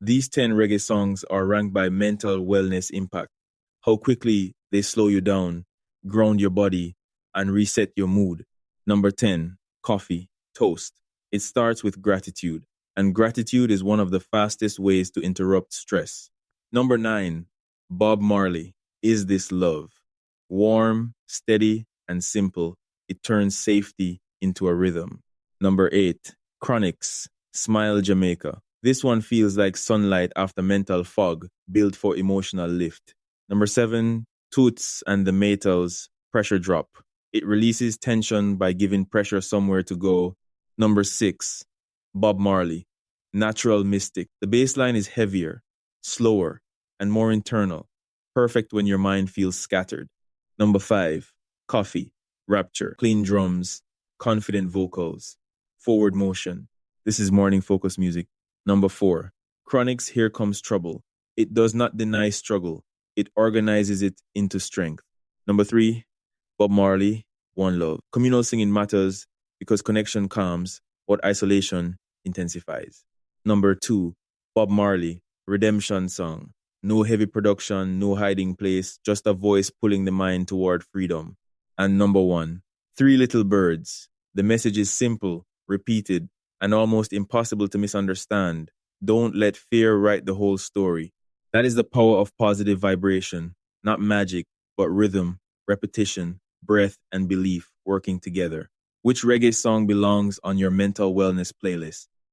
These 10 reggae songs are ranked by mental wellness impact, how quickly they slow you down, ground your body, and reset your mood. Number 10, coffee, toast. It starts with gratitude, and gratitude is one of the fastest ways to interrupt stress. Number 9, Bob Marley, Is This Love? Warm, steady, and simple, it turns safety into a rhythm. Number 8, Chronics, Smile Jamaica. This one feels like sunlight after mental fog, built for emotional lift. Number 7, Toots and the Maytals, Pressure Drop. It releases tension by giving pressure somewhere to go. Number 6, Bob Marley, Natural Mystic. The bass line is heavier, slower, and more internal, perfect when your mind feels scattered. Number 5, Coffee, Rapture, clean drums, confident vocals, forward motion. This is morning focus music. Number 4, Chronic's Here Comes Trouble. It does not deny struggle, it organizes it into strength. Number 3, Bob Marley, One Love. Communal singing matters because connection calms, what isolation intensifies. Number 2, Bob Marley, Redemption Song. No heavy production, no hiding place, just a voice pulling the mind toward freedom. And number 1, Three Little Birds. The message is simple, repeated, and almost impossible to misunderstand. Don't let fear write the whole story. That is the power of positive vibration, not magic, but rhythm, repetition, breath, and belief working together. Which reggae song belongs on your mental wellness playlist?